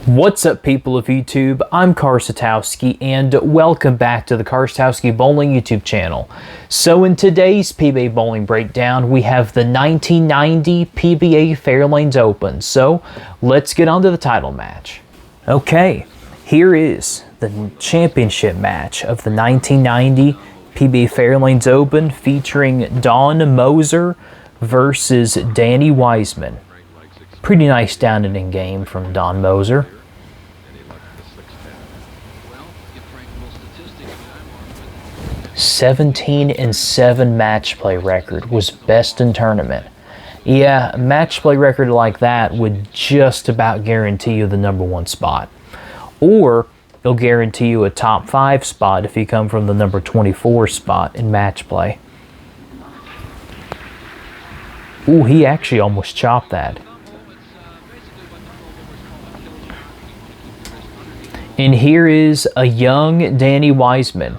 What's up, people of YouTube? I'm Karsatowski, and welcome back to the Karsatowski Bowling YouTube channel. So in today's PBA Bowling Breakdown, we have the 1990 PBA Fair Lanes Open. So let's get on to the title match. Okay, here is the championship match of the 1990 PBA Fair Lanes Open, featuring Don Moser versus Danny Wiseman. Pretty nice down and in game from Don Moser. (17-7) match play record, was best in tournament. Yeah, a match play record like that would just about guarantee you the #1 spot. Or it'll guarantee you a top 5 spot if you come from the number 24 spot in match play. Ooh, he actually almost chopped that. And here is a young Danny Wiseman.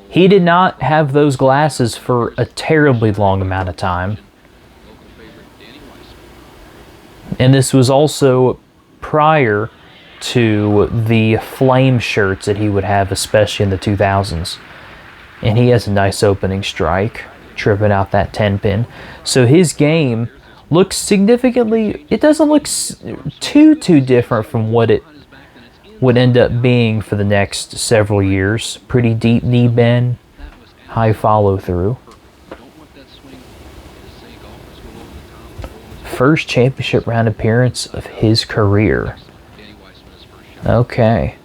He did not have those glasses for a terribly long amount of time. And this was also prior to the flame shirts that he would have, especially in the 2000s. And he has a nice opening strike, tripping out that 10 pin. So his game looks significantly, it doesn't look too different from what it would end up being for the next several years. Pretty deep knee bend, high follow through. First championship round appearance of his career. Okay.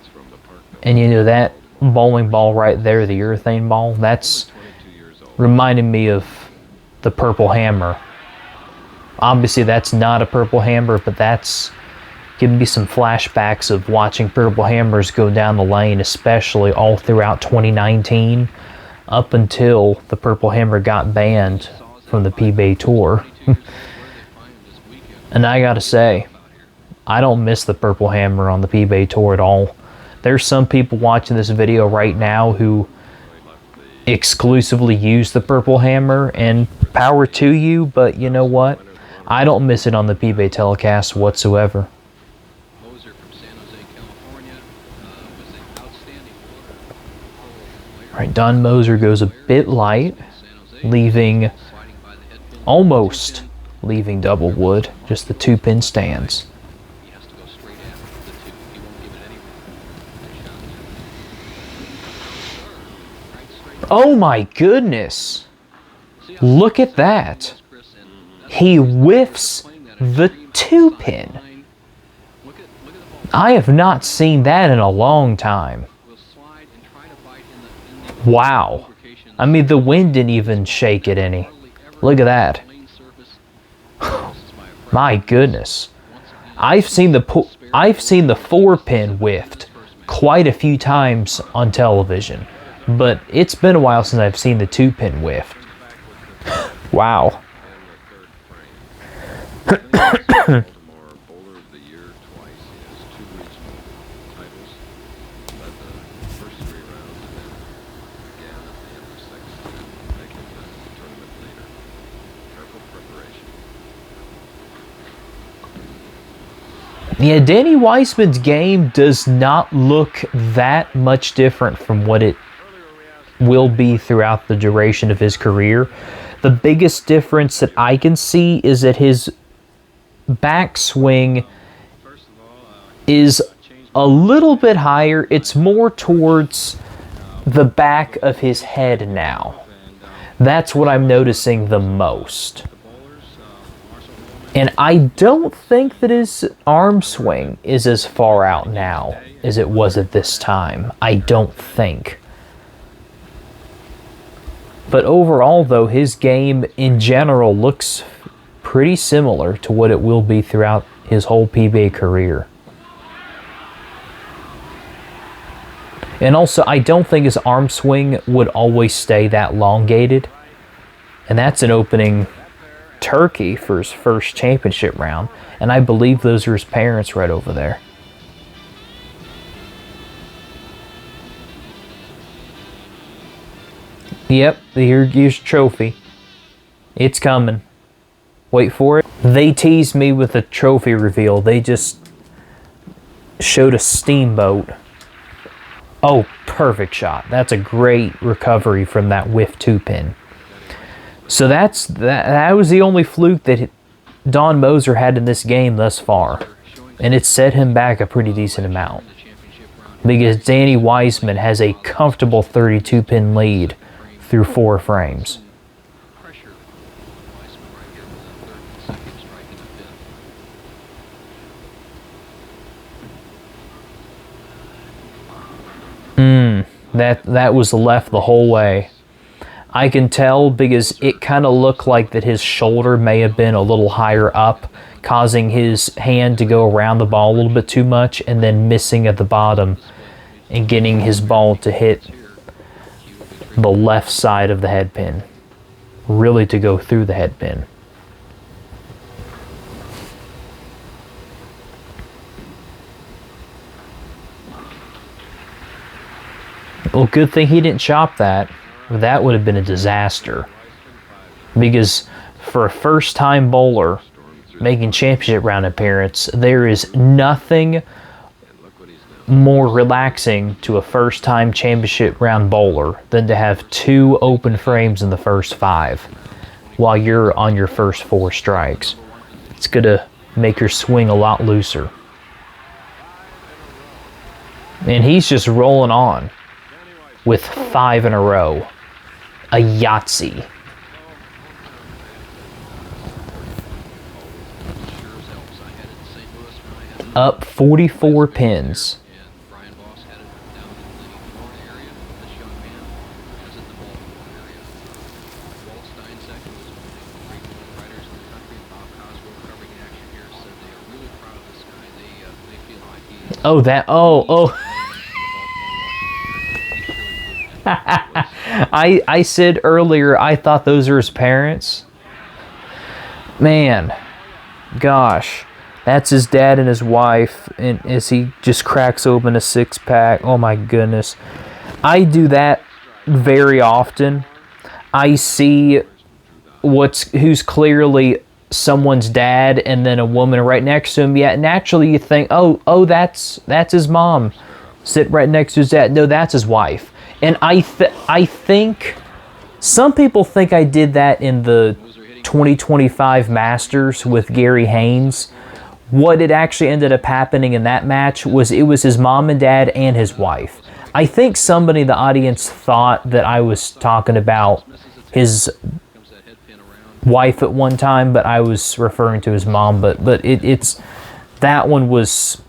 And you know that bowling ball right there, the urethane ball, that's reminding me of the Purple Hammer. Obviously that's not a Purple Hammer, but that's giving me some flashbacks of watching Purple Hammers go down the lane, especially all throughout 2019, up until the Purple Hammer got banned from the PBA Tour. And I gotta say, I don't miss the Purple Hammer on the PBA Tour at all. There's some people watching this video right now who exclusively use the Purple Hammer, and power to you, but you know what? I don't miss it on the PBA telecast whatsoever. Alright, Don Moser goes a bit light, almost leaving double wood, just the 2-pin stands. Oh my goodness! Look at that! He whiffs the 2-pin. I have not seen that in a long time. Wow. I mean, the wind didn't even shake it any. Look at that. My goodness. I've seen the 4-pin whiffed quite a few times on television, but it's been a while since I've seen the 2-pin whiffed. Wow. Yeah, Danny Wiseman's game does not look that much different from what it will be throughout the duration of his career. The biggest difference that I can see is that his backswing is a little bit higher. It's more towards the back of his head now. That's what I'm noticing the most. And I don't think that his arm swing is as far out now as it was at this time. I don't think. But overall, though, his game in general looks pretty similar to what it will be throughout his whole PBA career. And also, I don't think his arm swing would always stay that elongated. And that's an opening turkey for his first championship round, and I believe those are his parents right over there. Yep, here's your trophy. It's coming. Wait for it. They tease me with a trophy reveal. showed a steamboat. Oh, perfect shot. That's a great recovery from that whiff 2-pin. So that was the only fluke that Don Moser had in this game thus far. And it set him back a pretty decent amount, because Danny Wiseman has a comfortable 32-pin lead through 4 frames. That was left the whole way. I can tell because it kind of looked like that his shoulder may have been a little higher up, causing his hand to go around the ball a little bit too much and then missing at the bottom and getting his ball to hit the left side of the head pin, really to go through the head pin. Well, good thing he didn't chop that. That would have been a disaster. Because for a first-time bowler making championship round appearance, there is nothing more relaxing to a first-time championship round bowler than to have 2 open frames in the first 5 while you're on your first 4 strikes. It's going to make your swing a lot looser. And he's just rolling on with 5 in a row. A Yahtzee. Up 44 pins. Oh. I said earlier I thought those are his parents. Man, gosh, that's his dad and his wife, and as he just cracks open a 6-pack. Oh my goodness, I do that very often. I see who's clearly someone's dad and then a woman right next to him. Yeah, naturally you think, oh, that's his mom, sit right next to his dad. No, that's his wife. And I think some people think I did that in the 2025 Masters with Gary Haynes. What it actually ended up happening in that match was it was his mom and dad and his wife. I think somebody in the audience thought that I was talking about his wife at one time, but I was referring to his mom. But it's that one was.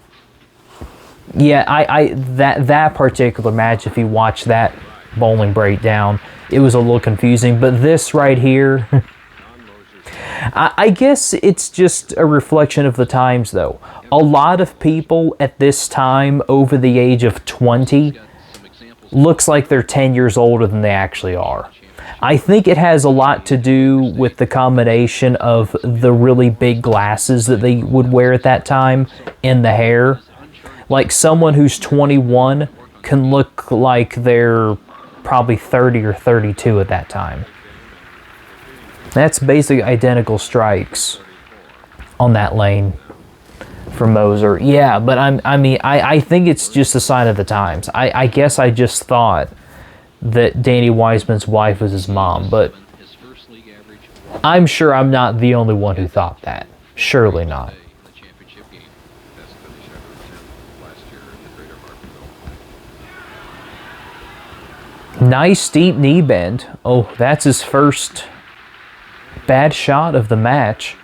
Yeah, that particular match, if you watch that bowling breakdown, it was a little confusing. But this right here, I guess it's just a reflection of the times, though. A lot of people at this time over the age of 20 looks like they're 10 years older than they actually are. I think it has a lot to do with the combination of the really big glasses that they would wear at that time and the hair. Like someone who's 21 can look like they're probably 30 or 32 at that time. That's basically identical strikes on that lane for Moser. Yeah, but I think it's just a sign of the times. I guess I just thought that Danny Wiseman's wife was his mom, but I'm sure I'm not the only one who thought that. Surely not. Nice deep knee bend. Oh, that's his first bad shot of the match.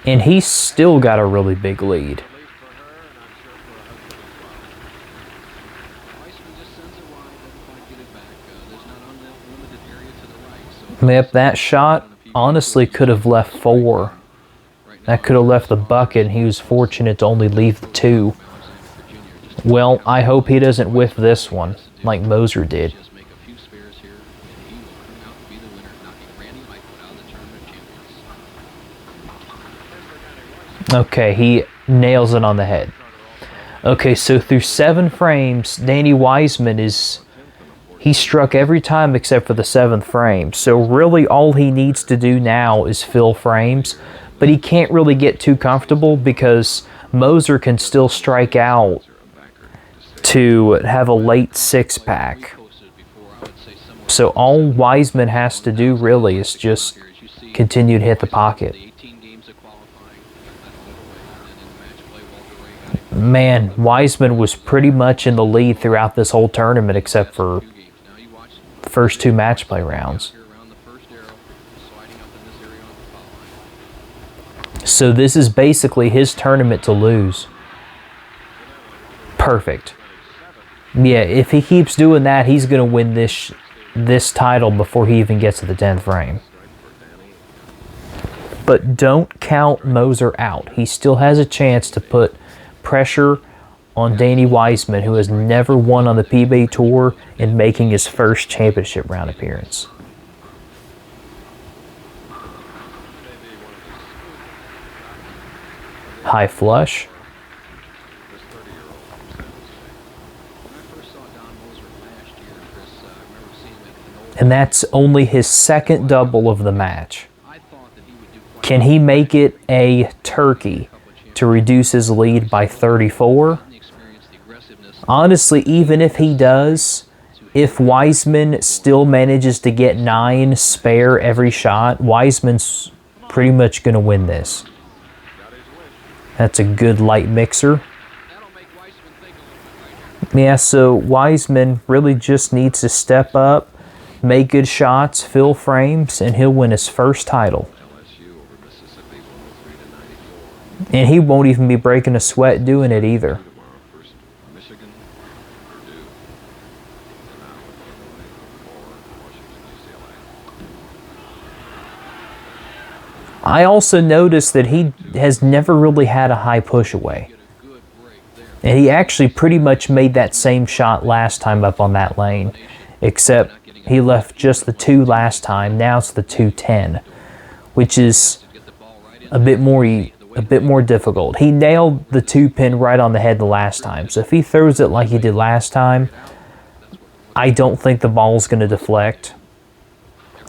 And he's still got a really big lead. Yep, that shot honestly could have left 4. That could have left the bucket, and he was fortunate to only leave the 2. Well, I hope he doesn't whiff this one like Moser did. Okay, he nails it on the head. Okay, so through 7 frames, Danny Wiseman he struck every time except for the 7th frame. So really all he needs to do now is fill frames. but he can't really get too comfortable because Moser can still strike out to have a late six-pack. So all Wiseman has to do really is just continue to hit the pocket. Man, Wiseman was pretty much in the lead throughout this whole tournament except for the first two match play rounds. So this is basically his tournament to lose. Perfect. Yeah, if he keeps doing that, he's going to win this title before he even gets to the 10th frame. But don't count Moser out. He still has a chance to put pressure on Danny Wiseman, who has never won on the PBA Tour, in making his first championship round appearance. High flush. And that's only his second double of the match. Can he make it a turkey to reduce his lead by 34? Honestly, even if he does, if Wiseman still manages to get 9 spare every shot, Wiseman's pretty much going to win this. That's a good light mixer. Yeah, so Wiseman really just needs to step up, make good shots, fill frames, and he'll win his first title. And he won't even be breaking a sweat doing it either. I also noticed that he has never really had a high push away. And he actually pretty much made that same shot last time up on that lane, except he left just the 2 last time. Now it's the 2-10, which is a bit more difficult. He nailed the 2-pin right on the head the last time. So if he throws it like he did last time, I don't think the ball's going to deflect.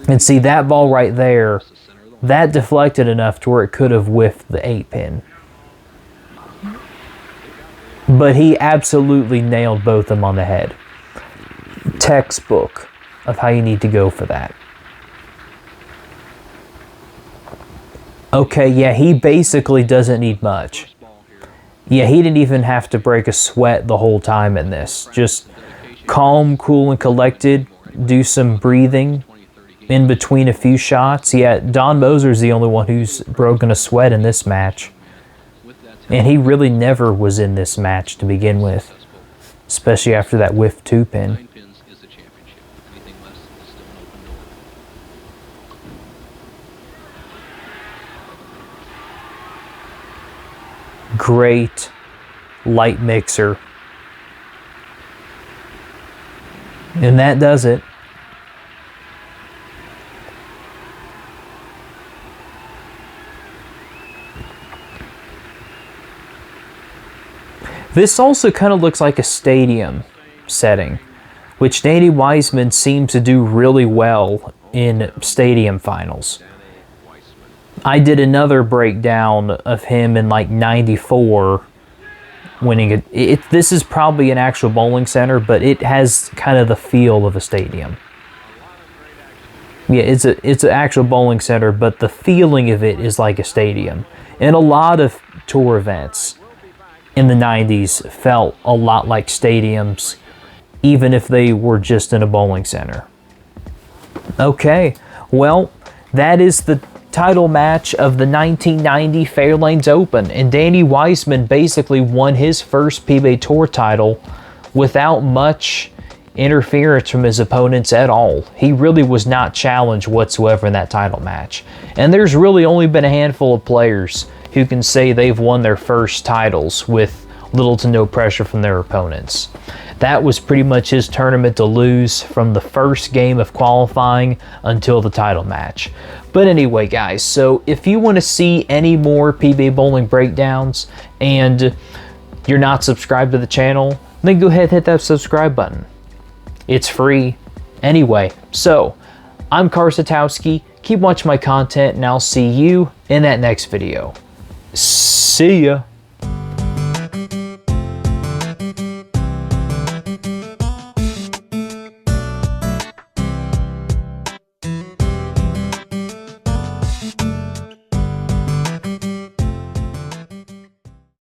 And see, that ball right there, that deflected enough to where it could have whiffed the 8-pin. But he absolutely nailed both of them on the head. Textbook of how you need to go for that. Okay, yeah, he basically doesn't need much. Yeah, he didn't even have to break a sweat the whole time in this. Just calm, cool, and collected. Do some breathing in between a few shots. Yeah, Don Moser is the only one who's broken a sweat in this match. And he really never was in this match to begin with, especially after that whiff 2-pin. Great light mixer. And that does it. This also kind of looks like a stadium setting, which Danny Wiseman seems to do really well in stadium finals. I did another breakdown of him in like 94 winning it. This is probably an actual bowling center, but it has kind of the feel of a stadium. Yeah, it's an actual bowling center, but the feeling of it is like a stadium. And a lot of tour events in the 90s felt a lot like stadiums, even if they were just in a bowling center. Okay, well, that is the title match of the 1990 Fair Lanes Open, and Danny Wiseman basically won his first PBA Tour title without much interference from his opponents at all. He really was not challenged whatsoever in that title match. And there's really only been a handful of players who can say they've won their first titles with little to no pressure from their opponents. That was pretty much his tournament to lose from the first game of qualifying until the title match. But anyway, guys, so if you want to see any more PBA Bowling Breakdowns and you're not subscribed to the channel, then go ahead and hit that subscribe button. It's free. Anyway, so I'm Karsatowski. Keep watching my content, and I'll see you in that next video. See ya.